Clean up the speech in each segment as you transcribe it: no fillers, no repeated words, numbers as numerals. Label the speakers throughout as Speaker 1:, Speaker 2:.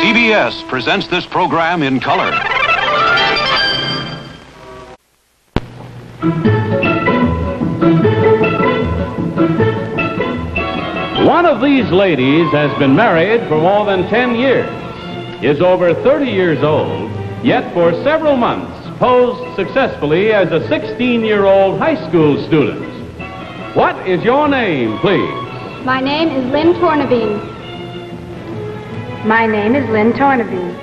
Speaker 1: CBS presents this program in color.
Speaker 2: One of these ladies has been married for more than 10 years, is over 30 years old, yet for several months posed successfully as a 16-year-old high school student. What is your name, please?
Speaker 3: My name is Lynn Tornabene.
Speaker 4: My name is Lynn Tornabene.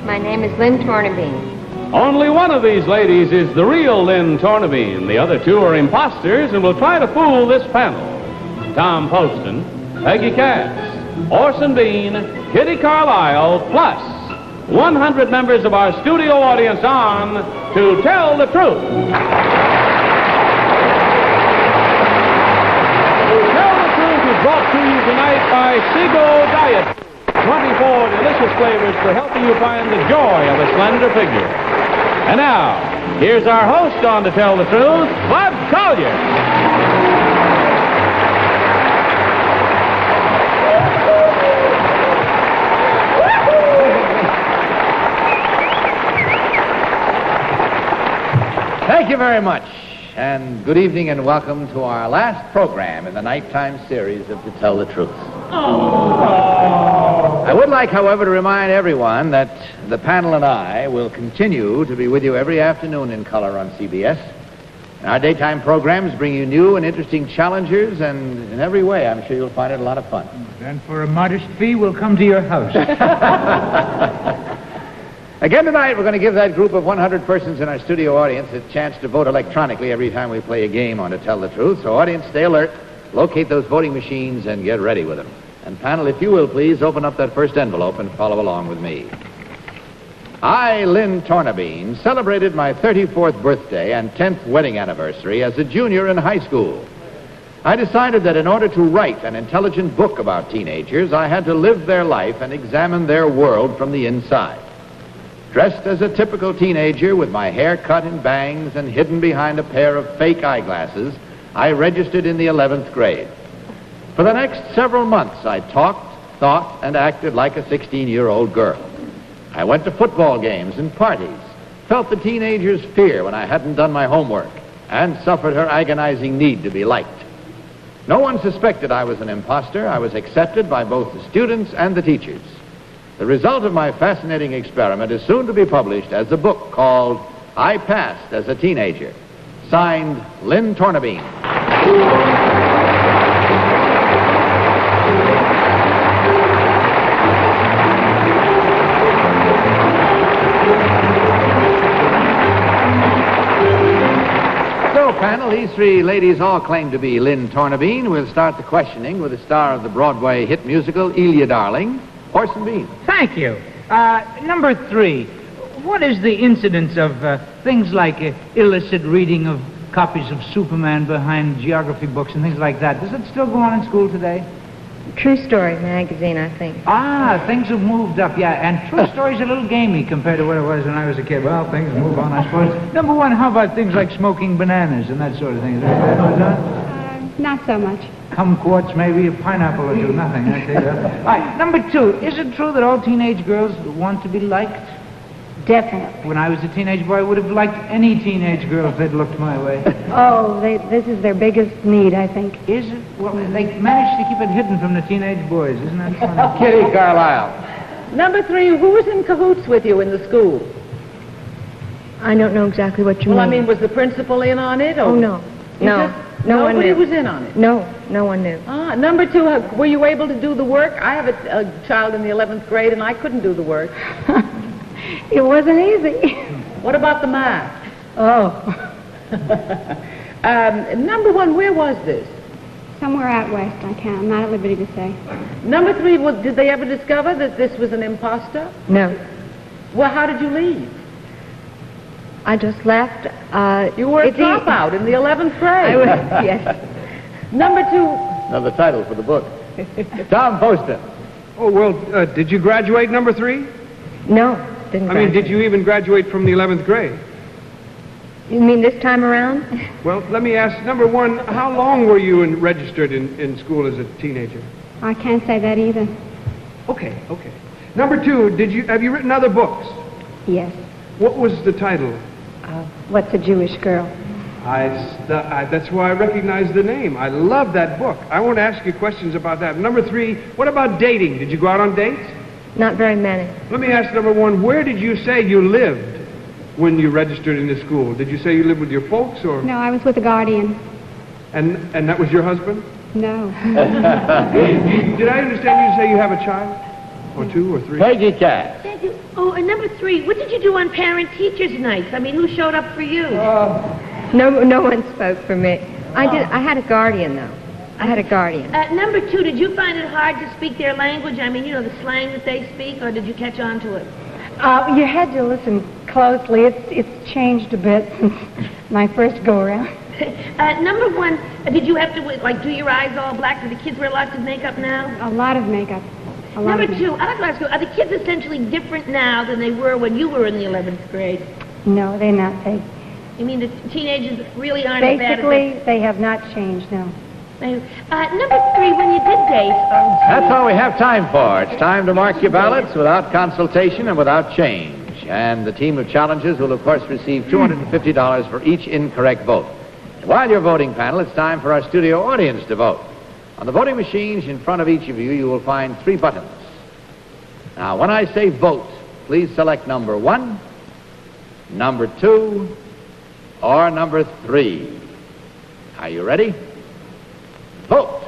Speaker 5: My name is Lynn Tornabene.
Speaker 2: Only one of these ladies is the real Lynn Tornabene. The other two are imposters and will try to fool this panel. Tom Poston, Peggy Cass, Orson Bean, Kitty Carlisle, plus 100 members of our studio audience on To Tell the Truth. To Tell the Truth is brought to you tonight by Seago Diet. 24 delicious flavors for helping you find the joy of a slender figure. And now, here's our host on To Tell the Truth, Bud Collier.
Speaker 6: Thank you very much, and good evening and welcome to our last program in the nighttime series of To Tell the Truth. I would like, however, to remind everyone that the panel and I will continue to be with you every afternoon in color on CBS. Our daytime programs bring you new and interesting challengers, and in every way, I'm sure you'll find it a lot of fun.
Speaker 7: And for a modest fee, we'll come to your house.
Speaker 6: Again tonight, we're going to give that group of 100 persons in our studio audience a chance to vote electronically every time we play a game on To Tell the Truth. So audience, stay alert, locate those voting machines, and get ready with them. And panel, if you will, please open up that first envelope and follow along with me. I, Lynn Tornabene, celebrated my 34th birthday and 10th wedding anniversary as a junior in high school. I decided that in order to write an intelligent book about teenagers, I had to live their life and examine their world from the inside. Dressed as a typical teenager with my hair cut in bangs and hidden behind a pair of fake eyeglasses, I registered in the 11th grade. For the next several months, I talked, thought, and acted like a 16-year-old girl. I went to football games and parties, felt the teenager's fear when I hadn't done my homework, and suffered her agonizing need to be liked. No one suspected I was an imposter. I was accepted by both the students and the teachers. The result of my fascinating experiment is soon to be published as a book called I Passed as a Teenager, signed Lynn Tornabene. So, panel, these three ladies all claim to be Lynn Tornabene. We'll start the questioning with the star of the Broadway hit musical, Elia Darling, Orson Bean.
Speaker 7: Thank you. Number 3, what is the incidence of things like illicit reading of copies of Superman behind geography books and things like that? Does it still go on in school today?
Speaker 5: True Story magazine, I think.
Speaker 7: Things have moved up, yeah. And True Story's a little gamey compared to what it was when I was a kid. Well, things move on, I suppose. Number 1, how about things like smoking bananas and that sort of thing? Is that what it's on?
Speaker 3: Not so much.
Speaker 7: Kumquats, maybe a pineapple or two, nothing. I see that. All right, number 2, is it true that all teenage girls want to be liked?
Speaker 4: Definitely.
Speaker 7: When I was a teenage boy, I would have liked any teenage girl if they'd looked my way.
Speaker 4: Oh, this is their biggest need, I think.
Speaker 7: Is it? Well, they managed to keep it hidden from the teenage boys. Isn't that funny?
Speaker 6: Kitty Carlisle.
Speaker 8: Number 3, who was in cahoots with you in the school?
Speaker 4: I don't know exactly what you mean.
Speaker 8: Well, I mean, was the principal in on it? Or
Speaker 4: Oh, no. No one knew.
Speaker 8: Nobody was in on it?
Speaker 4: No one knew.
Speaker 8: Number 2, were you able to do the work? I have a child in the 11th grade, and I couldn't do the work.
Speaker 4: It wasn't easy.
Speaker 8: What about the math?
Speaker 4: Oh.
Speaker 8: Number 1, where was this?
Speaker 3: Somewhere out west, I'm not at liberty to say.
Speaker 8: Number 3, did they ever discover that this was an imposter?
Speaker 4: No.
Speaker 8: Well, how did you leave?
Speaker 4: I just left.
Speaker 8: You were a dropout in the 11th grade.
Speaker 4: I was, yes.
Speaker 8: Number 2.
Speaker 6: Now, the title for the book. Tom Poston.
Speaker 9: Oh, well, did you graduate, number 3?
Speaker 4: No, didn't
Speaker 9: I mean,
Speaker 4: graduate.
Speaker 9: did you even graduate from the 11th grade?
Speaker 4: You mean this time around?
Speaker 9: Well, let me ask, number 1, how long were you registered in school as a teenager?
Speaker 3: I can't say that either.
Speaker 9: Okay. Number 2, have you written other books?
Speaker 4: Yes.
Speaker 9: What was the title?
Speaker 4: What's a Jewish Girl?
Speaker 9: That's why I recognize the name. I love that book. I want to ask you questions about that. Number 3, what about dating? Did you go out on dates?
Speaker 5: Not very many.
Speaker 9: Let me ask number 1, where did you say you lived when you registered in the school? Did you say you lived with your folks or?
Speaker 3: No, I was with a guardian.
Speaker 9: And that was your husband?
Speaker 3: No.
Speaker 9: Did I understand you to say you have a child? Or 2 or 3?
Speaker 6: Peggy Cass.
Speaker 10: Thank you. Oh, and number 3, what did you do on parent-teachers' nights? I mean, who showed up for you?
Speaker 5: No one spoke for me. I had a guardian, though. I had a guardian.
Speaker 10: Number 2, did you find it hard to speak their language? I mean, you know, the slang that they speak, or did you catch on to it?
Speaker 4: You had to listen closely. It's changed a bit since my first go-around.
Speaker 10: Number 1, did you have to, like, do your eyes all black? Do the kids wear lots of makeup now?
Speaker 3: A lot of makeup.
Speaker 10: Number 2, I'd like to ask you, are the kids essentially different now than they were when you were in the 11th grade?
Speaker 4: No, they're not.
Speaker 10: You mean the teenagers really aren't as bad as
Speaker 4: Basically, they have not changed, no.
Speaker 10: Number 3, when you did date...
Speaker 6: That's all we have time for. It's time to mark your ballots without consultation and without change. And the team of challengers will, of course, receive $250 for each incorrect vote. And while you're voting, panel, it's time for our studio audience to vote. On the voting machines in front of each of you, you will find 3 buttons. Now, when I say vote, please select number 1, number 2, or number 3. Are you ready? Vote.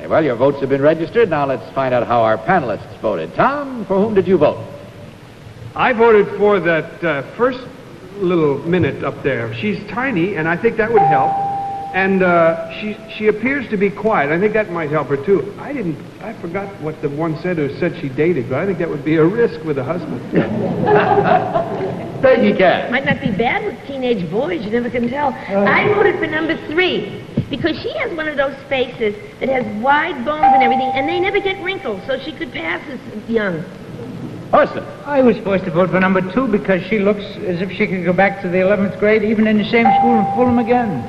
Speaker 6: Well, your votes have been registered. Now let's find out how our panelists voted. Tom, for whom did you vote?
Speaker 9: I voted for that first little minute up there. She's tiny, and I think that would help. And she appears to be quiet. I think that might help her, too. I forgot what the one said who said she dated, but I think that would be a risk with a husband.
Speaker 6: Peggy Cass.
Speaker 10: Might not be bad with teenage boys, you never can tell. I voted for number 3, because she has one of those faces that has wide bones and everything, and they never get wrinkles, so she could pass as young.
Speaker 6: Orson.
Speaker 7: I was forced to vote for number 2 because she looks as if she could go back to the 11th grade, even in the same school, and fool them again.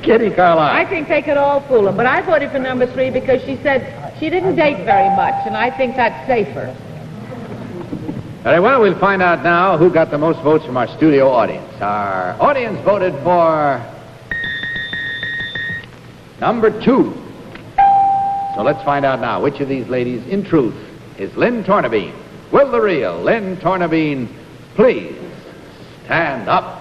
Speaker 6: Kitty Carlisle.
Speaker 8: I think they could all fool him, but I voted for number 3 because she said she didn't date very much, and I think that's safer.
Speaker 6: Very well, we'll find out now who got the most votes from our studio audience. Our audience voted for number 2. So let's find out now which of these ladies, in truth, is Lynn Tornabene. Will the real Lynn Tornabene please stand up?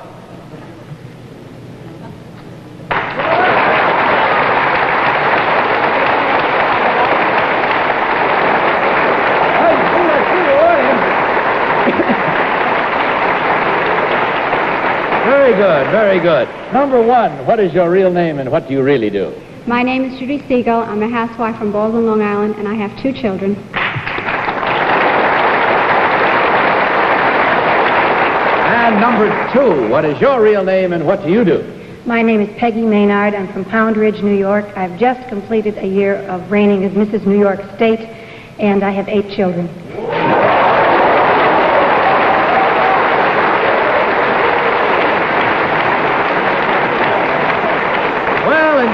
Speaker 6: Very good, very good. Number 1, what is your real name and what do you really do?
Speaker 3: My name is Judy Siegel. I'm a housewife from Baldwin, Long Island, and I have 2 children.
Speaker 6: And number 2, what is your real name and what do you do?
Speaker 4: My name is Peggy Maynard. I'm from Pound Ridge, New York. I've just completed a year of reigning as Mrs. New York State, and I have 8 children.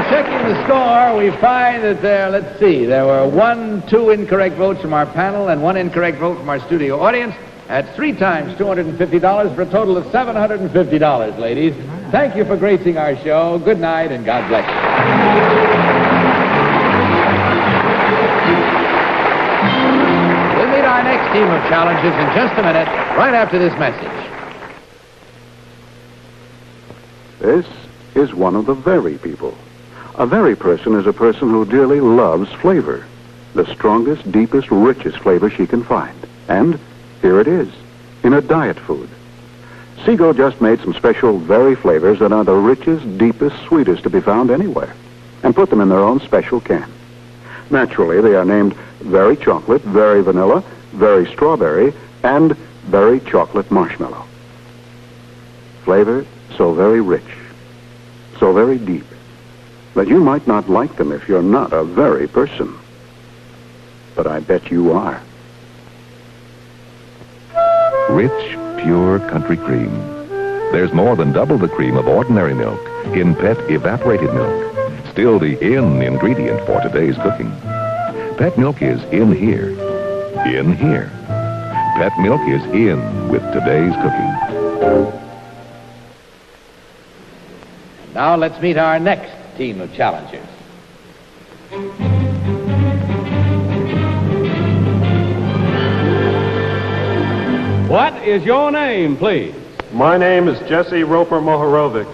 Speaker 6: Checking the score, we find that there were 2 incorrect votes from our panel and 1 incorrect vote from our studio audience. At 3 times $250 for a total of $750, ladies. Thank you for gracing our show. Good night and God bless you. We'll meet our next team of challenges in just a minute, right after this message.
Speaker 11: This is one of the very people. A very person is a person who dearly loves flavor, the strongest, deepest, richest flavor she can find. And here it is, in a diet food. Seago just made some special very flavors that are the richest, deepest, sweetest to be found anywhere, and put them in their own special can. Naturally, they are named Very Chocolate, Very Vanilla, Very Strawberry, and Very Chocolate Marshmallow. Flavor so very rich, so very deep, that you might not like them if you're not a very person. But I bet you are.
Speaker 12: Rich, pure country cream. There's more than double the cream of ordinary milk in pet evaporated milk. Still the in ingredient for today's cooking. Pet milk is in here. In here. Pet milk is in with today's cooking.
Speaker 6: Now let's meet our next team of challengers.
Speaker 2: What is your name, please?
Speaker 13: My name is Jesse Roper Mohorovic.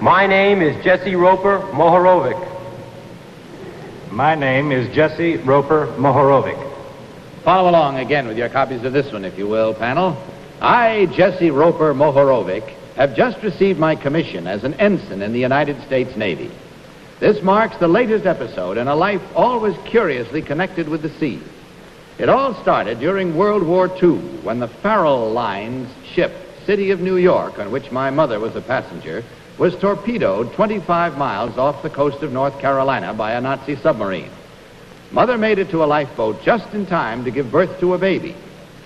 Speaker 14: My name is Jesse Roper Mohorovic. My name is Jesse Roper Mohorovic.
Speaker 6: Follow along again with your copies of this one, if you will, panel. I, Jesse Roper Mohorovic, have just received my commission as an ensign in the United States Navy. This marks the latest episode in a life always curiously connected with the sea. It all started during World War II, when the Farrell Line's ship, City of New York, on which my mother was a passenger, was torpedoed 25 miles off the coast of North Carolina by a Nazi submarine. Mother made it to a lifeboat just in time to give birth to a baby,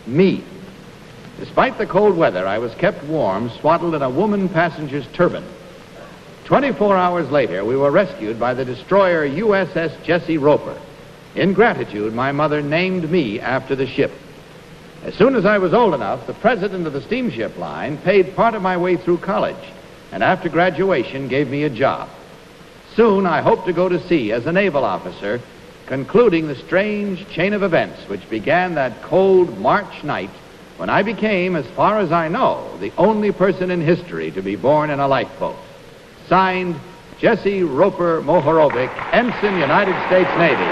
Speaker 6: me. Despite the cold weather, I was kept warm, swaddled in a woman passenger's turban. 24 hours later, we were rescued by the destroyer USS Jesse Roper. In gratitude, my mother named me after the ship. As soon as I was old enough, the president of the steamship line paid part of my way through college, and after graduation gave me a job. Soon, I hope to go to sea as a naval officer, concluding the strange chain of events which began that cold March night when I became, as far as I know, the only person in history to be born in a lifeboat. Signed, Jesse Roper Mohorovic, Ensign, United States Navy.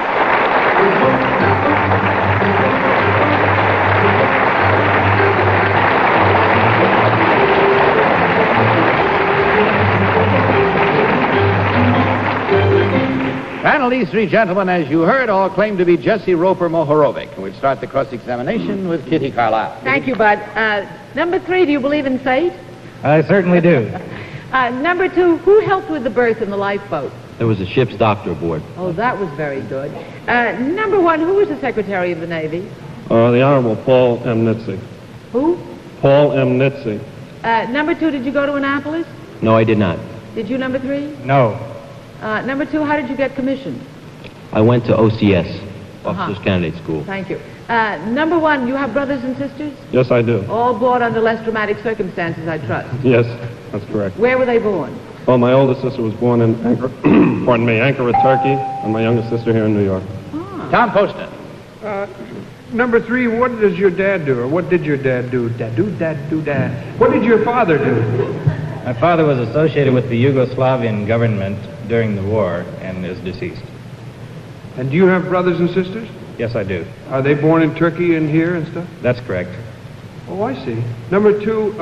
Speaker 6: Panel, these three gentlemen, as you heard, all claim to be Jesse Roper Mohorovic. And we'll start the cross-examination with Kitty Carlisle.
Speaker 8: Thank you, Bud. Number 3, do you believe in fate?
Speaker 15: I certainly do.
Speaker 8: Number 2, who helped with the berth in the lifeboat?
Speaker 15: There was a ship's doctor aboard.
Speaker 8: Oh, that was very good. Number 1, who was the Secretary of the Navy?
Speaker 13: The Honorable Paul M. Nitze.
Speaker 8: Who?
Speaker 13: Paul M. Nitze.
Speaker 8: Number 2, did you go to Annapolis?
Speaker 15: No, I did not.
Speaker 8: Did you, number 3?
Speaker 15: No.
Speaker 8: Number 2, how did you get commissioned?
Speaker 15: I went to OCS, Officers Candidate School.
Speaker 8: Thank you. Number 1, you have brothers and sisters?
Speaker 13: Yes, I do.
Speaker 8: All born under less dramatic circumstances, I trust.
Speaker 13: Yes, that's correct.
Speaker 8: Where were they born?
Speaker 13: Well, my oldest sister was born in Ankara, Turkey, and my youngest sister here in New York.
Speaker 6: Tom Poston.
Speaker 9: Number 3, what does your dad do, or what did your dad do? Dad. What did your father do?
Speaker 16: My father was associated with the Yugoslavian government during the war and is deceased.
Speaker 9: And do you have brothers and sisters?
Speaker 16: Yes, I do.
Speaker 9: Are they born in Turkey and here and stuff?
Speaker 16: That's correct.
Speaker 9: Oh, I see. Number 2,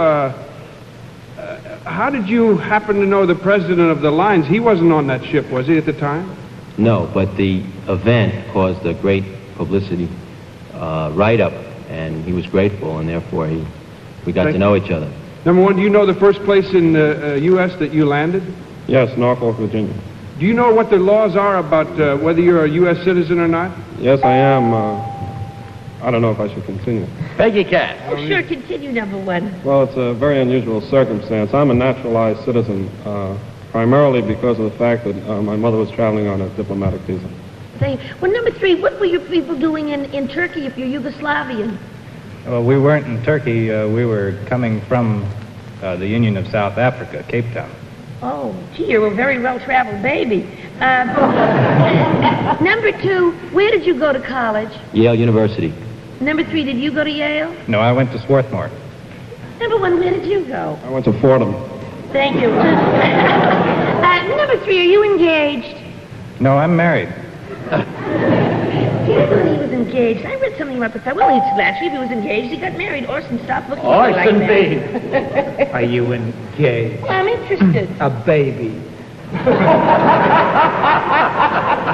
Speaker 9: how did you happen to know the president of the lines? He wasn't on that ship, was he, at the time?
Speaker 15: No, but the event caused a great publicity write-up, and he was grateful, and therefore we got to know each other.
Speaker 9: Number 1, do you know the first place in the U.S. that you landed?
Speaker 13: Yes, Norfolk, Virginia.
Speaker 9: Do you know what the laws are about whether you're a U.S. citizen or not?
Speaker 13: Yes, I am. I don't know if I should continue.
Speaker 6: Peggy Cass.
Speaker 10: Oh, sure, continue, number 1.
Speaker 13: Well, it's a very unusual circumstance. I'm a naturalized citizen, primarily because of the fact that my mother was traveling on a diplomatic visa.
Speaker 10: Well, number 3, what were your people doing in Turkey if you're Yugoslavian?
Speaker 16: Well, we weren't in Turkey. We were coming from the Union of South Africa, Cape Town.
Speaker 10: Oh, gee, you're a very well-traveled baby. Number 2, where did you go to college?
Speaker 15: Yale University.
Speaker 10: Number 3, did you go to Yale?
Speaker 16: No, I went to Swarthmore.
Speaker 10: Number 1, where did you go?
Speaker 13: I went to Fordham.
Speaker 10: Thank you. Number 3, are you engaged?
Speaker 16: No, I'm married.
Speaker 10: See, I thought he was engaged. I read something about the fact. Well, actually, if he was engaged, he got married. Orson, stop looking at me like that.
Speaker 7: Are you engaged?
Speaker 10: I'm interested.
Speaker 7: A baby.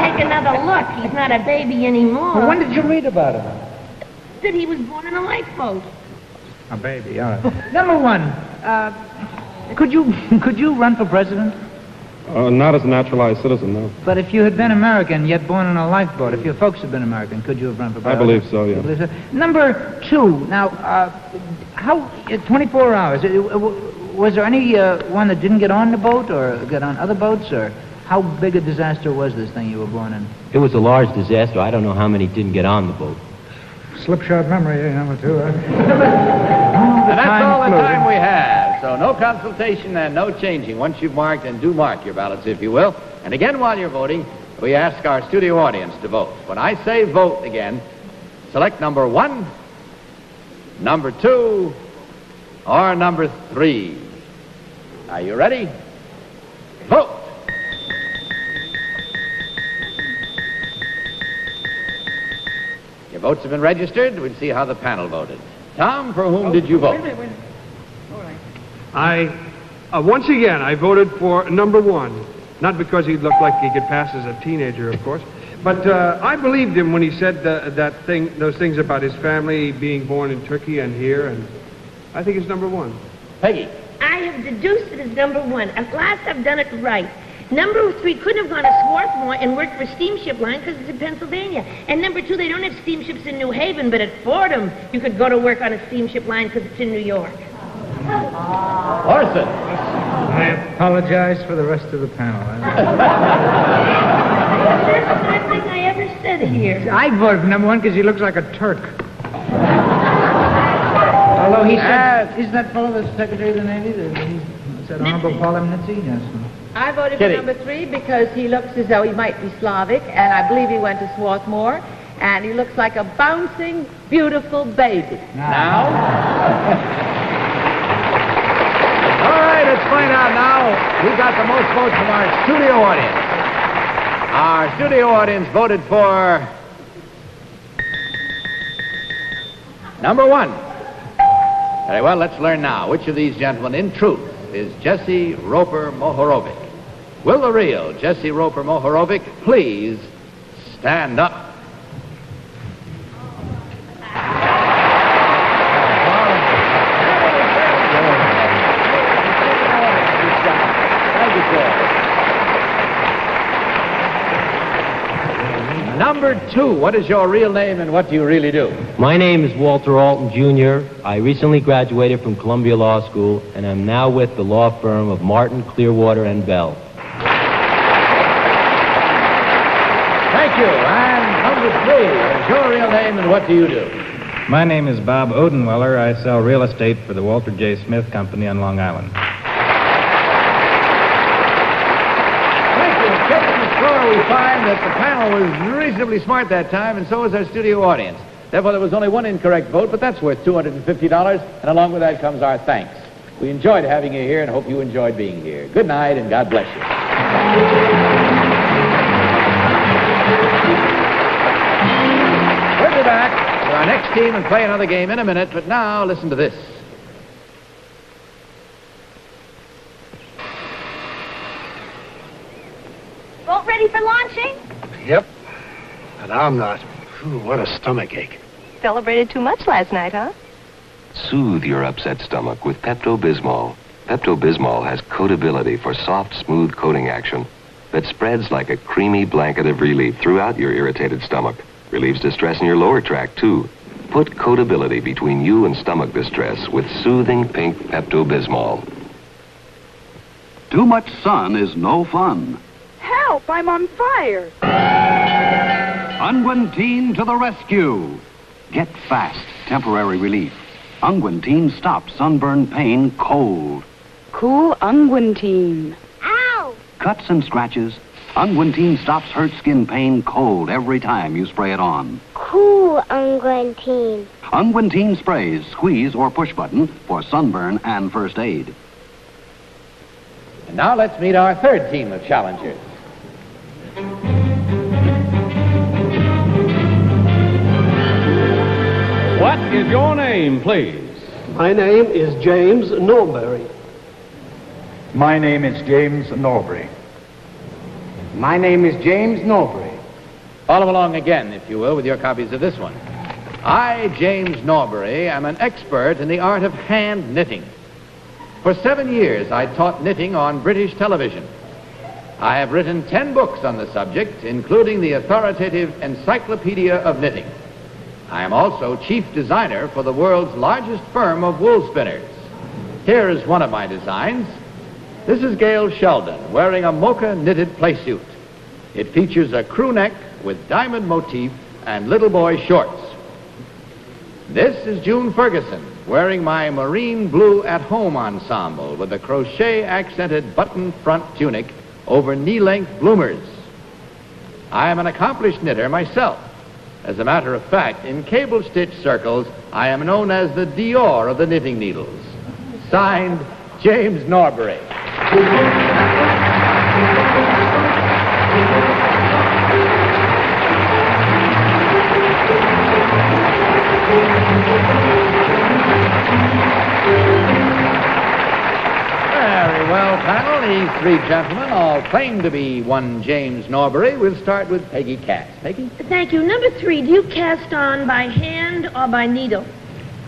Speaker 10: Take another look. He's not a baby anymore.
Speaker 7: Well, when did you read about him?
Speaker 10: That he was born in a lifeboat.
Speaker 7: A baby, all right. Number 1, could you run for president?
Speaker 13: Not as a naturalized citizen, no.
Speaker 7: But if you had been American, yet born on a lifeboat, if your folks had been American, could you have run for
Speaker 13: I
Speaker 7: president?
Speaker 13: believe so, yeah.
Speaker 7: You believe so? Number 2, now, how, 24 hours, was there any one that didn't get on the boat or get on other boats, or how big a disaster was this thing you were born in?
Speaker 15: It was a large disaster. I don't know how many didn't get on the boat.
Speaker 7: Slipshod memory, number 2,
Speaker 6: And that's all the time we have. So no consultation and no changing. Once you've marked, and do mark your ballots, if you will. And again, while you're voting, we ask our studio audience to vote. When I say vote again, select number 1, number 2, or number 3. Are you ready? Vote! Your votes have been registered. We'll see how the panel voted. Tom, for whom did you vote?
Speaker 9: Wait a minute. Once again, I voted for number 1. Not because he looked like he could pass as a teenager, of course, but I believed him when he said those things about his family being born in Turkey and here, and I think it's number 1.
Speaker 6: Peggy.
Speaker 10: I have deduced it as number 1. At last I've done it right. Number 3 couldn't have gone to Swarthmore and worked for Steamship Line because it's in Pennsylvania. And number 2, they don't have steamships in New Haven, but at Fordham you could go to work on a steamship line because it's in New York.
Speaker 6: Orson.
Speaker 7: I apologize for the rest of the panel.
Speaker 10: That's the first thing I ever said here.
Speaker 7: I voted for number 1 because he looks like a Turk. Although he said, isn't that fellow the Secretary of the Navy? Is that Honorable Paul M. Nitze? Yes.
Speaker 8: I voted
Speaker 6: Kitty.
Speaker 8: for number 3 because he looks as though he might be Slavic, and I believe he went to Swarthmore, and he looks like a bouncing, beautiful baby.
Speaker 6: Now? All right, let's find out now who got the most votes from our studio audience. Our studio audience voted for number 1. Very well, let's learn now which of these gentlemen, in truth, is Jesse Roper Mohorovic. Will the real Jesse Roper Mohorovic please stand up? Number 2, what is your real name and what do you really do?
Speaker 15: My name is Walter Alton, Jr. I recently graduated from Columbia Law School, and I'm now with the law firm of Martin, Clearwater, and Bell.
Speaker 6: Thank you. And number 3, what is your real name and what do you do?
Speaker 16: My name is Bob Odenweller. I sell real estate for the Walter J. Smith Company on Long Island.
Speaker 6: We find that the panel was reasonably smart that time, and so was our studio audience. Therefore, there was only 1 incorrect vote, but that's worth $250, and along with that comes our thanks. We enjoyed having you here and hope you enjoyed being here. Good night, and God bless you. We'll be back with our next team and play another game in a minute, but now listen to this.
Speaker 17: Boat ready for launching?
Speaker 18: Yep. But I'm not. Ooh, what a stomachache.
Speaker 17: Celebrated too much last night, huh?
Speaker 19: Soothe your upset stomach with Pepto-Bismol. Pepto-Bismol has coatability for soft, smooth coating action that spreads like a creamy blanket of relief throughout your irritated stomach. Relieves distress in your lower tract, too. Put coatability between you and stomach distress with soothing pink Pepto-Bismol.
Speaker 11: Too much sun is no fun.
Speaker 17: Help! I'm on fire!
Speaker 11: Unguentine to the rescue. Get fast, temporary relief. Unguentine stops sunburn pain cold.
Speaker 17: Cool Unguentine. Ow!
Speaker 11: Cuts and scratches, Unguentine stops hurt skin pain cold every time you spray it on.
Speaker 20: Cool Unguentine.
Speaker 11: Unguentine sprays, squeeze or push button for sunburn and first aid.
Speaker 6: And now let's meet our 3rd team of challengers.
Speaker 2: What is your name, please?
Speaker 18: My name is James Norbury.
Speaker 21: My name is James Norbury. My name is James Norbury.
Speaker 6: Follow along again, if you will, with your copies of this one. I, James Norbury, am an expert in the art of hand knitting. For 7 years, I taught knitting on British television. I have written 10 books on the subject, including the authoritative Encyclopedia of Knitting. I am also chief designer for the world's largest firm of wool spinners. Here is one of my designs. This is Gail Sheldon wearing a mocha knitted playsuit. It features a crew neck with diamond motif and little boy shorts. This is June Ferguson wearing my marine blue at-home ensemble with a crochet-accented button front tunic over knee-length bloomers. I am an accomplished knitter myself. As a matter of fact, in cable stitch circles, I am known as the Dior of the knitting needles. Signed, James Norbury. Very well, panel. These three gentlemen all claim to be one James Norbury. We'll start with Peggy Cass. Peggy?
Speaker 10: Thank you. Number 3, do you cast on by hand or by needle?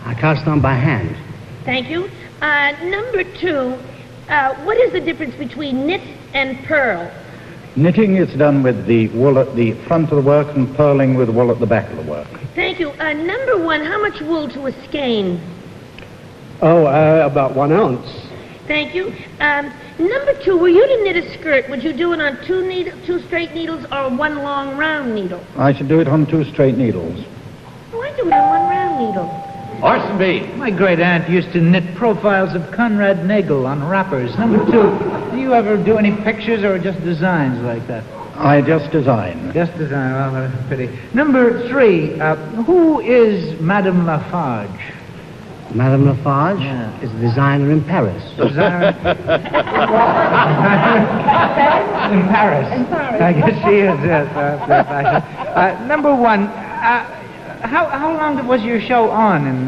Speaker 18: I cast on by hand.
Speaker 10: Thank you. Number 2, what is the difference between knit and purl?
Speaker 16: Knitting is done with the wool at the front of the work and purling with wool at the back of the work.
Speaker 10: Thank you. Number 1, how much wool to a skein?
Speaker 1: Oh, about 1 ounce.
Speaker 10: Thank you. Number 2, were you to knit a skirt, would you do it on 2 straight needles or 1 long round needle?
Speaker 16: I should do it on 2 straight needles.
Speaker 10: Oh, I do it on 1 round needle.
Speaker 6: Orson B.
Speaker 7: My great aunt used to knit profiles of Conrad Nagel on wrappers. Number 2, do you ever do any pictures or just designs like that?
Speaker 16: I just design.
Speaker 7: Just design, well, that's a pity. Number 3, who is Madame Lafarge?
Speaker 18: Madame Lafarge is a designer in Paris.
Speaker 7: Designer in Paris.
Speaker 10: In Paris.
Speaker 7: I guess she is, yes. Number 1, how long was your show on in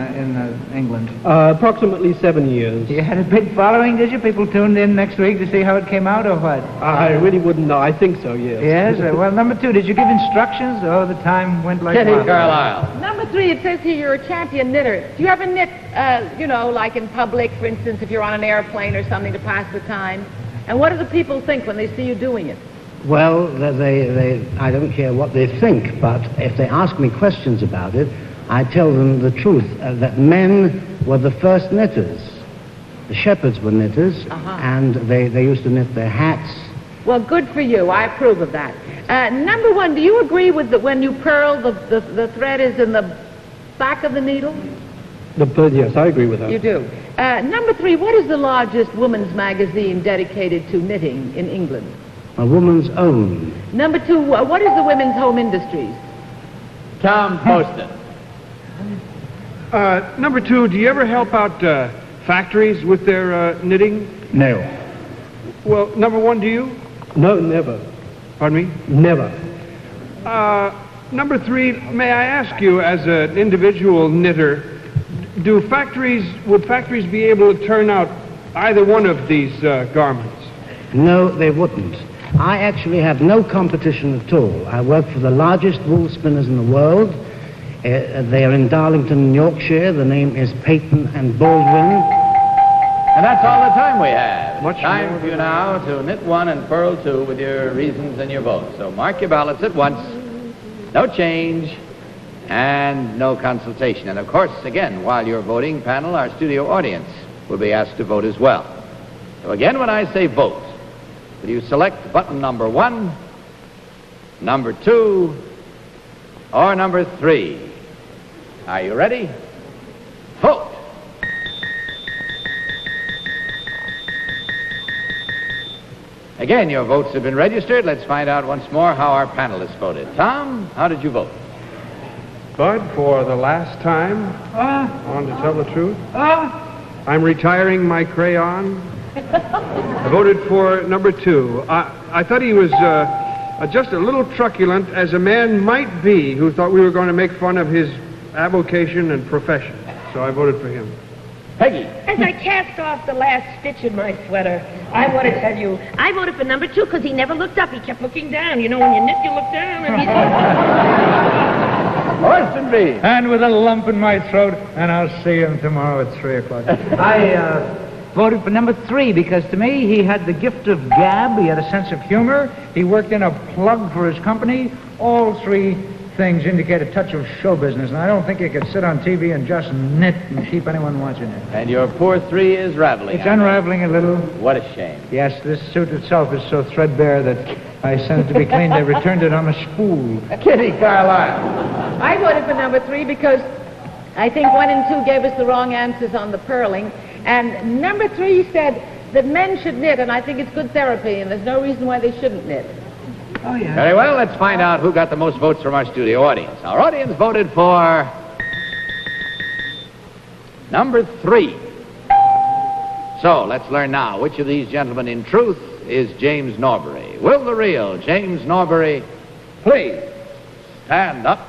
Speaker 7: England?
Speaker 1: Approximately 7 years.
Speaker 7: You had a big following, did you? People tuned in next week to see how it came out or what?
Speaker 1: I really wouldn't know. I think so, yes.
Speaker 7: Yes? Well, number 2, did you give instructions? Oh, the time went like
Speaker 6: Kitty
Speaker 7: wild.
Speaker 6: Carlisle.
Speaker 8: Number 3, it says here you're a champion knitter. Do you ever knit, like in public, for instance, if you're on an airplane or something to pass the time? And what do the people think when they see you doing it?
Speaker 18: Well, I don't care what they think, but if they ask me questions about it, I tell them the truth, that men were the first knitters. The shepherds were knitters, and they used to knit their hats.
Speaker 8: Well, good for you. I approve of that. Number 1, do you agree with that when you purl, the thread is in the back of the needle?
Speaker 1: Yes, I agree with that.
Speaker 8: You do. Number 3, what is the largest woman's magazine dedicated to knitting in England?
Speaker 18: A woman's own.
Speaker 8: Number 2, what is the women's home industries?
Speaker 6: Tom Poston.
Speaker 9: Number 2, do you ever help out factories with their knitting?
Speaker 16: No.
Speaker 9: Well, number 1, do you?
Speaker 1: No, never.
Speaker 9: Pardon me?
Speaker 1: Never.
Speaker 9: Number 3, may I ask you, as an individual knitter, would factories be able to turn out either one of these garments?
Speaker 18: No, they wouldn't. I actually have no competition at all. I work for the largest wool spinners in the world. They are in Darlington, Yorkshire. The name is Peyton and Baldwin.
Speaker 6: And that's all the time we have.
Speaker 9: Much
Speaker 6: time
Speaker 9: more
Speaker 6: for you now to knit 1 and purl 2 with your reasons and your votes. So mark your ballots at once. No change and no consultation. And of course, again, while you're voting, panel, our studio audience will be asked to vote as well. So again, when I say vote, will you select button number 1, number 2, or number 3? Are you ready? Vote! Again, your votes have been registered. Let's find out once more how our panelists voted. Tom, how did you vote?
Speaker 9: Bud, for the last time, on to tell the truth, I'm retiring my crayon. I voted for number 2. I thought he was just a little truculent, as a man might be who thought we were going to make fun of his avocation and profession. So I voted for him.
Speaker 6: Peggy.
Speaker 10: As I cast off the last stitch in my sweater, I want to tell you, I voted for number 2 because he never looked up. He kept looking down. You know, when you knit, you look down. And
Speaker 6: Orson B.
Speaker 7: And with a lump in my throat, and I'll see him tomorrow at 3 o'clock. voted for number 3 because to me he had the gift of gab, he had a sense of humor, he worked in a plug for his company. All 3 things indicate a touch of show business, and I don't think you could sit on TV and just knit and keep anyone watching it.
Speaker 6: And your poor 3 is raveling.
Speaker 7: It's unraveling a little.
Speaker 6: What a shame.
Speaker 7: Yes, this suit itself is so threadbare that I sent it to be cleaned. They returned it on a spool.
Speaker 6: Kitty Carlisle.
Speaker 8: I voted for number 3 because I think 1 and 2 gave us the wrong answers on the purling. And number 3 said that men should knit, and I think it's good therapy, and there's no reason why they shouldn't knit.
Speaker 7: Oh, yeah.
Speaker 6: Very well, let's find out who got the most votes from our studio audience. Our audience voted for number 3. So, let's learn now which of these gentlemen, in truth, is James Norbury. Will the real James Norbury please stand up?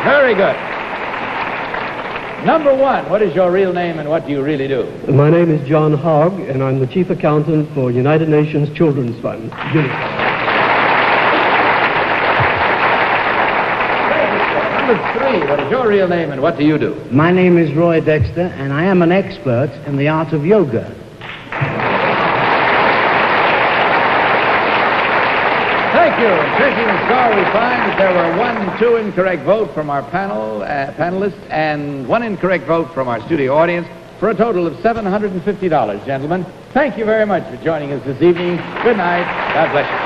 Speaker 6: Very good. Number 1, what is your real name and what do you really do?
Speaker 1: My name is John Hogg, and I'm the chief accountant for United Nations Children's Fund, UNICEF.
Speaker 6: Number 3, what is your real name and what do you do?
Speaker 18: My name is Roy Dexter, and I am an expert in the art of yoga.
Speaker 6: Thank you. In taking the score, we find that there were 2 incorrect votes from our panelists and 1 incorrect vote from our studio audience for a total of $750, gentlemen. Thank you very much for joining us this evening. Good night. God bless you.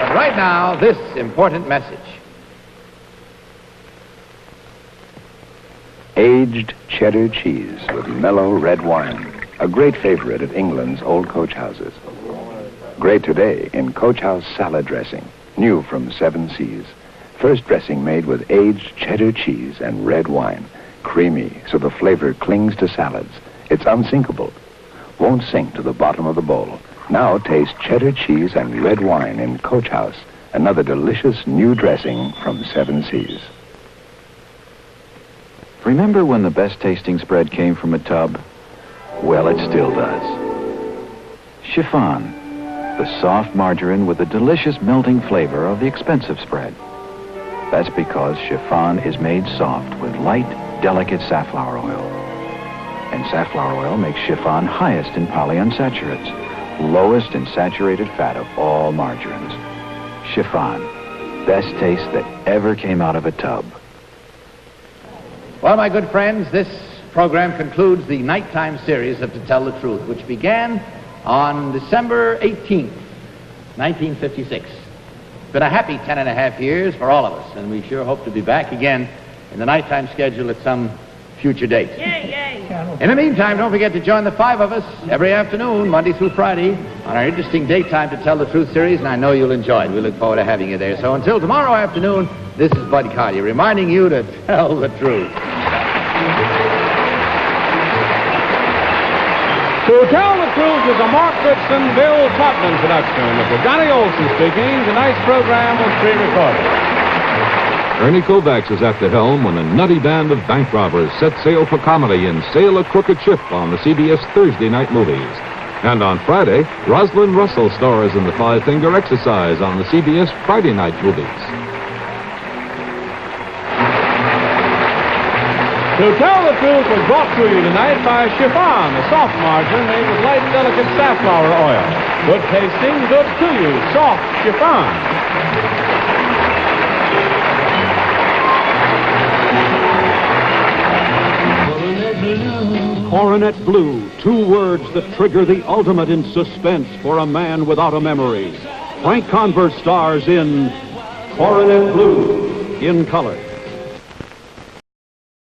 Speaker 6: But right now, this important message.
Speaker 11: Aged cheddar cheese with mellow red wine. A great favorite at England's old coach houses. Great today in Coach House salad dressing, new from 7 Seas. First dressing made with aged cheddar cheese and red wine. Creamy, so the flavor clings to salads. It's unsinkable. Won't sink to the bottom of the bowl. Now taste cheddar cheese and red wine in Coach House. Another delicious new dressing from 7 Seas.
Speaker 5: Remember when the best tasting spread came from a tub? Well, it still does. Chiffon, the soft margarine with the delicious melting flavor of the expensive spread. That's because chiffon is made soft with light, delicate safflower oil. And safflower oil makes chiffon highest in polyunsaturates, lowest in saturated fat of all margarines. Chiffon, best taste that ever came out of a tub.
Speaker 6: Well, my good friends, this program concludes the nighttime series of To Tell the Truth, which began on December 18th, 1956. It's been a happy 10.5 years for all of us, and we sure hope to be back again in the nighttime schedule at some future date.
Speaker 10: Yay, yay.
Speaker 6: In the meantime, don't forget to join the 5 of us every afternoon, Monday through Friday, on our interesting daytime To Tell the Truth series, and I know you'll enjoy it. We look forward to having you there. So until tomorrow afternoon, this is Bud Collier reminding you to tell the truth.
Speaker 2: To Tell the Truth is a Mark Goodson, Bill Todman production. This is Johnny Olson speaking. Tonight's program was pre-recorded.
Speaker 12: Ernie Kovacs is at the helm when a nutty band of bank robbers set sail for comedy in Sail a Crooked Ship on the CBS Thursday night movies. And on Friday, Rosalind Russell stars in the Five-Finger Exercise on the CBS Friday night movies.
Speaker 2: To Tell the Truth was brought to you tonight by Chiffon, a soft margarine made with light, delicate safflower oil. Good tasting, good to you. Soft Chiffon.
Speaker 22: Coronet Blue, 2 words that trigger the ultimate in suspense for a man without a memory. Frank Converse stars in Coronet Blue, in color.